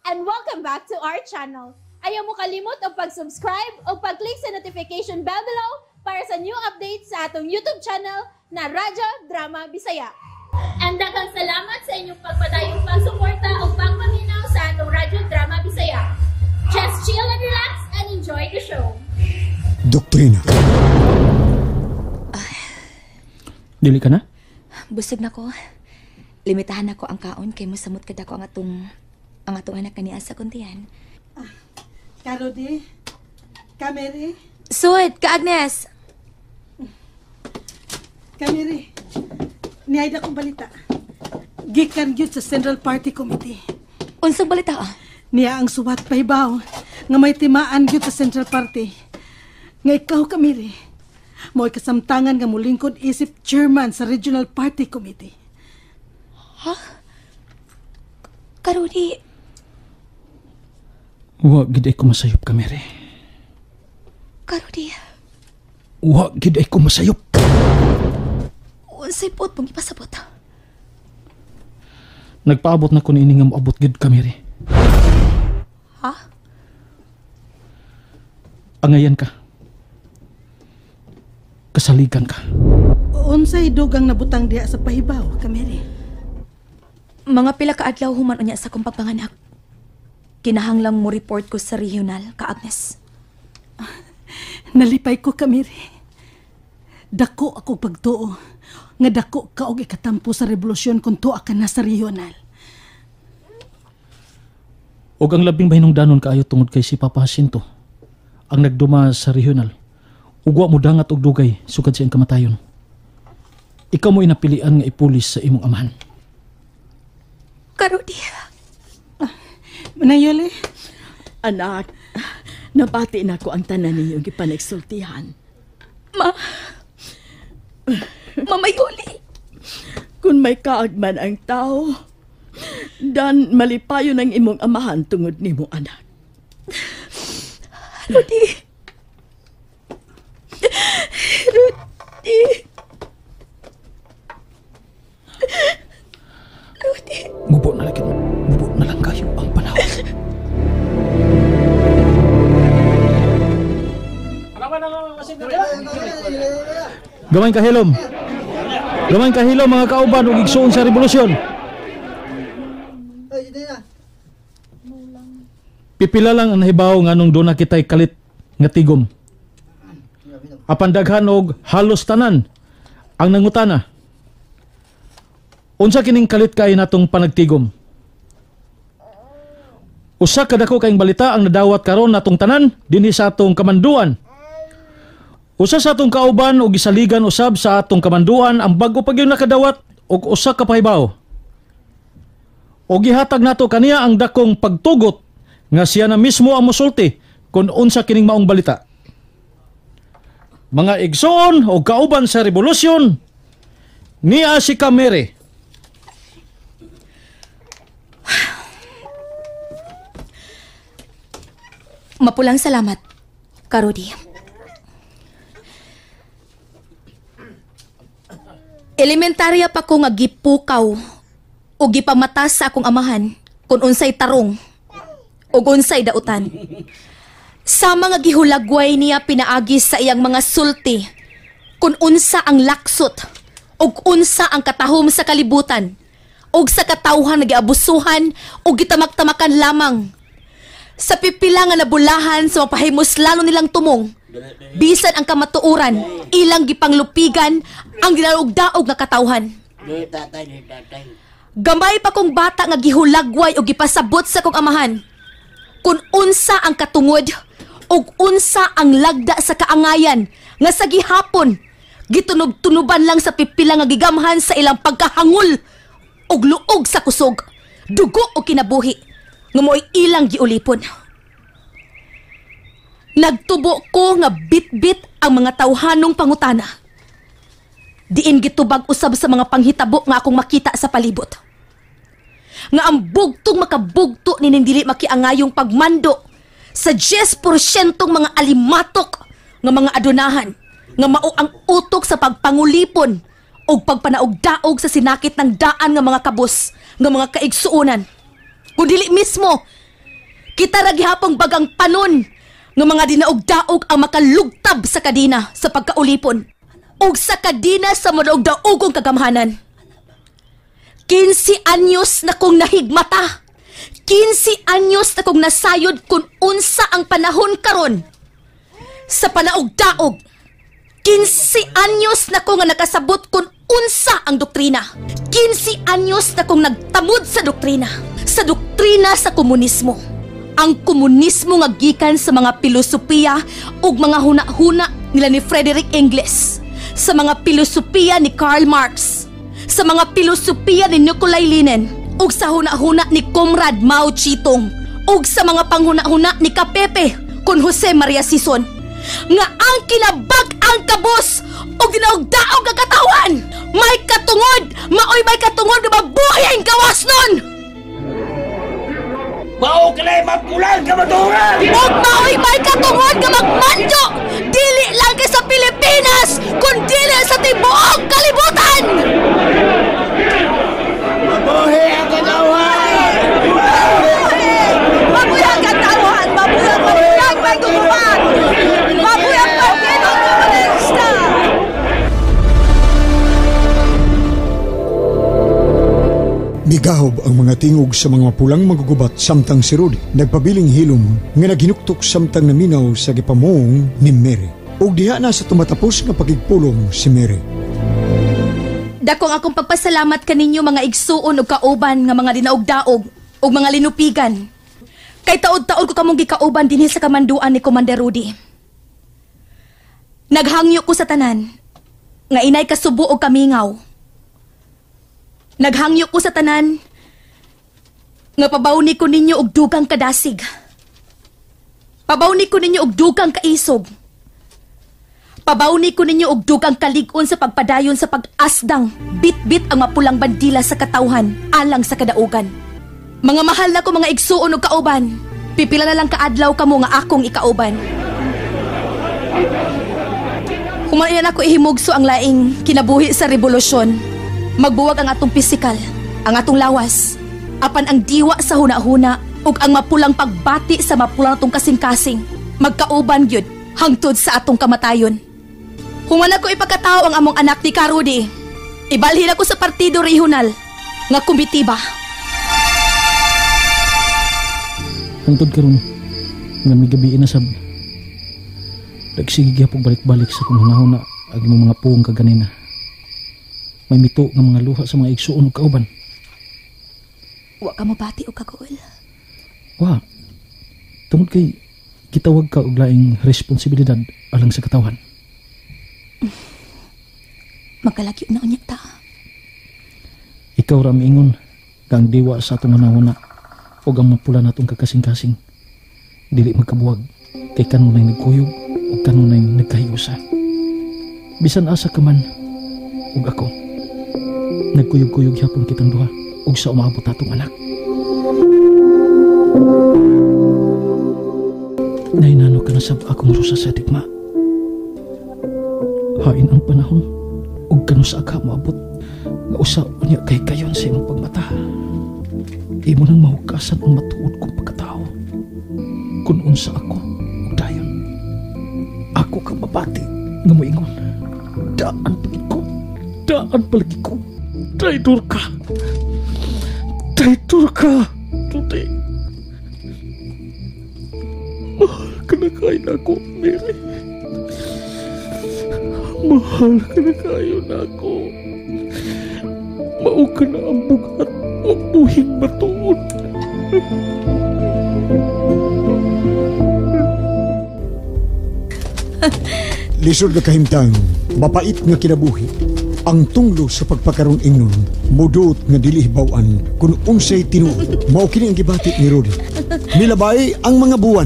and welcome back to our channel. Ayaw mo kalimot o pag-subscribe o pag-click sa notification bell below para sa new updates sa atong YouTube channel na Radyo Drama Bisaya. And daghang salamat sa inyong pagpadayong pagsuporta o pagpaminaw sa atong Radyo Drama Bisaya. Just chill and relax and enjoy the show. Doktrina. Dili ka na? Busog na ko. Limitahan ako ang kaon kay mosamot kada ko ang atong anak kaniya sa kuntihan. Karodi, Kameri. Sud, ka Agnes. Kameri, niayda kong balita. Gikan gyud sa Central Party Committee. Unsang balita ah? Niya ang suwat pahibaw nga may timaan gyud sa Central Party. Nga ikaw, Kameri, mo'y kasamtangan nga mulingkod isip chairman sa Regional Party Committee. Ha? Karodi, Wa gid ay ko masayop ka, Mary. Karodi. Wa gid ay ko masayop. Unsay pot mong ipasabot? Nagpaabot na ko ni ini nga moabot gid ka, Mary. Ha? Angayan ka. Kasaligan ka. Unsay dugang nabutang diha sa pahibaw, Kameri? Mga pila ka adlaw human unya sa kong pagpanganak. Kinahanglang mo report ko sa regional, ka Agnes. Nalipay ko, Kameri. Dako ako pagtuo. Nga dako ka og ikatampo sa revolusyon kung tuwa ka na sa regional. Og ang labing bahinungdanon kaayo tungod kay si Papa Jacinto ang nagduma sa regional. Ugwa mo dangat og dugay sukad sa iyang kamatayon. Ikaw mo inapilian nga ipulis sa imong amahan. Karodi. Manayole? Anak, nabati na ko ang tanan niyong ipanagsultihan. Mamayuli. Kung may kaagman ang tao, dan malipayo ng imong amahan tungod nimo anak. Rudy. Rudy. Rudy. Mubo na lagi. Mubo na lang kayo ang panahon. Gamay kahilom. Gamay kahilom mga kauban ug igsuon sa revolusyon. Pipila lang ang nahibaw nganong doon na kita'y kalit nga tigom. Apan daghan og halos tanan ang nangutana. Unsa kining kalit kay natong panagtigom? Usa ka dako kayong balita ang nadawat karon natong tanan dinhi sa atong kamanduan. Usa sa atong kauban og gisaligan usab sa atong kamanduan ang bago pa gyud nakadawat og usa ka pahibaw. Og gihatag nato kaniya ang dakong pagtugot nga siya na mismo ang mosulti kung unsa kining maong balita. Mga igsoon o kauban sa revolusyon, niya si Kamere. Mapulang salamat, Karodi. Elementarya pa ko nga gipukaw o gipamatas sa akong amahan kung unsay tarong o unsay dautan. Sama nga gihulagway niya pinaagis sa iyang mga sulti kung unsa ang laksot o unsa ang katahom sa kalibutan o sa katawhan na giabusuhan o gitamak-tamakan lamang. Sa pipila nga nabulahan sa mapahimos lalo nilang tumong, bisan ang kamatuuran, ilang gipanglupigan ang ginalugdaog nga katawhan. Gamay pa kong bata nga gihulagway o gipasabot sa kong amahan. Kung unsa ang katungod o unsa ang lagda sa kaangayan nga sa gihapon, gitunog-tunuban lang sa pipila nga gigamhan sa ilang pagkahangol og luog sa kusog, dugo o kinabuhi nga mo'y ilang giulipon. Nagtubo ko nga bit-bit ang mga tawhanong pangutana. Diin gitubag usab sa mga panghitabo nga akong makita sa palibot. Nga ang bugtong makabugto ni dili makiangayong pagmando sa 10% mga alimatok nga mga adunahan nga mao ang utok sa pagpangulipon o pagpanaog-daog sa sinakit ng daan nga mga kabus nga mga kaigsuunan. Kung dili mismo Kita ra gihapong bagang panon nga mga dinaog-daog ang makalugtab sa kadina sa pagkaulipon ug sa kadina sa madaog-daogong kagamhanan. 15 anyos na kong nahigmata. 15 anyos na kong nasayod kung unsa ang panahon karon sa panaog-daog. 15 anyos na ko nga nakasabot kung unsa ang doktrina. 15 anyos na kong nagtamod sa doktrina sa komunismo. Ang komunismo nga gikan sa mga filosofiya ug mga huna-huna nila ni Frederick Engels, sa mga filosofiya ni Karl Marx, sa mga filosofiya ni Nikolai Lenin, ug sa huna-huna ni Comrade Mao Zedong, ug sa mga panghuna-huna ni Kapepe kun Jose Maria Sison, nga ang kinabag ang kabos o ginaog-daog ang katawan may katungod, may katungod na mabuhay ang gawas nun. Mao kalay magpulang ka maturan! Huwag may katungod ka magmanjo! Dili lang ka sa Pilipinas, kundi sa tibuok kalibutan! Mabuhi ang katawan! Mabuhay ang katawan! Mabuhay ang may gumawan! Mabuhay ang Partido Komunista! Migahob ang mga tingog sa mga pulang magugubat samtang si Rudy nagpabiling hilom nga naginuktok samtang naminaw sa gipamong ni Mary. Ug diha na sa tumatapos nga pagigpulong si Mary. Dakong akong pagpasalamat kaninyo mga igsuon ug kauban nga mga dinaog-daog ug mga linupigan. Kay taod-taod ko kamong gikauban dinhi sa kamanduan ni Commander Rudy. Naghangyo ko sa tanan nga inay kasubo og kamingaw. Naghangyo ko sa tanan nga pabawni ko ninyo og dugang kadasig. Pabawni ko ninyo og dugang kaisog. Pabawni ko ninyo og dugang kalig-on sa pagpadayon sa pag-asdang bit-bit ang mapulang bandila sa katawhan alang sa kadaugan. Mga mahal na ko mga igsuon og kauban, pipila na lang kaadlaw kamo nga akong ikauban. Humanayan ako ihimugso ang laing kinabuhi sa revolusyon. Magbuwag ang atong pisikal, ang atong lawas, apan ang diwa sa huna-huna ug ang mapulang pagbati sa mapulang atong kasing-kasing. Magkauban gyud hangtod sa atong kamatayon. Human ako ipagkatao ang among anak ni Karudi. Ibalhin ako sa partido regional nga komitiba. Hangtod karon nga may gabi na sab. Nagsige gyapon balik-balik sa kung huna-huna ang imong mga puong kaganina. May mito ng mga luha sa mga igsuon o kauban. Wa ka mabati o kagool. Wa. Tungod kay kitawag ka og laing responsibilidad alang sa katawhan. Magkalagyo na unya ta. Ikaw ra miingon kang diwa sa atong hunahuna ug ang mapula natong kakasing-kasing. Dili magkabuwag kay kanunay nagkuyog ug kanunay nagkahiusa. Bisan asa ka man ug ako. Nagkuyog-kuyog yapon kitang duha ug sa umaabot atong anak. Nainano ka na sab akong rusa sa digma. Hain ang panahon ug kano sa aka moabot nga usa unya kay kayon sa imong pagmata. Imo nang mahugasan ang matuod kong pagkatao. Kun unsa ako ug dayon. Ako ka mabati nga moingon. Daan palagi ko. Daan palagi ko. Traitor ka! Traitor ka! Tuti! Mahal ka na kayo na ako, Mary. Mahal ka na kayo na ako. Mao ka na ang bugat o buhing matuod. Lisod na kahimtang, mapait nga kinabuhi. Ang tunglo sa pagpakaroon ingnon, muduot nga dili hibaw-an kung unsay tinuod. Mao kini ang gibati ni Rudy. Milabay ang mga buwan.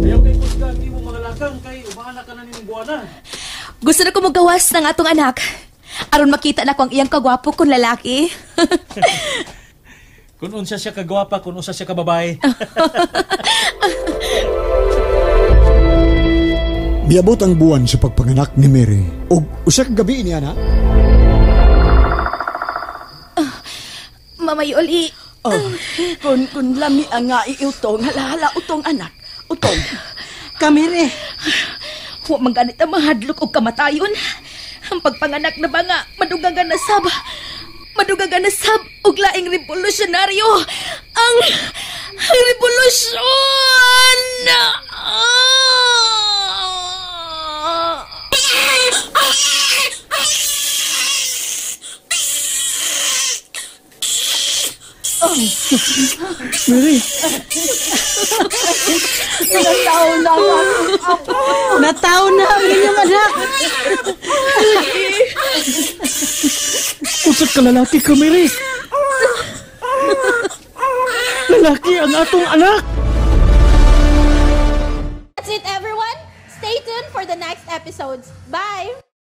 Ayaw kay Kusgan, di mo mga lakang kay umahan ka na ning buwana. Gusto na ko magawas ng atong anak. Aron makita na ko ang iyang kagwapo kung lalaki. Kung unsa siya kagwapa, kung unsa siya kababae. Miabot ang buwan sa pagpanganak ni Mary. O usa ka gabi niya na? Mama Yoli, Oh, kun lami ang nga iutong, hala utong anak. Utong. Kamiri, Wa man ganit ang mahadlok og kamatayon. Ang pagpanganak na ba nga madugagan na sab. Madugagan na sab og laing revolusyonaryo. Ang revolusyon. Mary, nataw na ang inyong anak. usap ka lalaki ka, Mary. Lalaki ang atong anak. That's it, everyone. Stay tuned for the next episodes. Bye!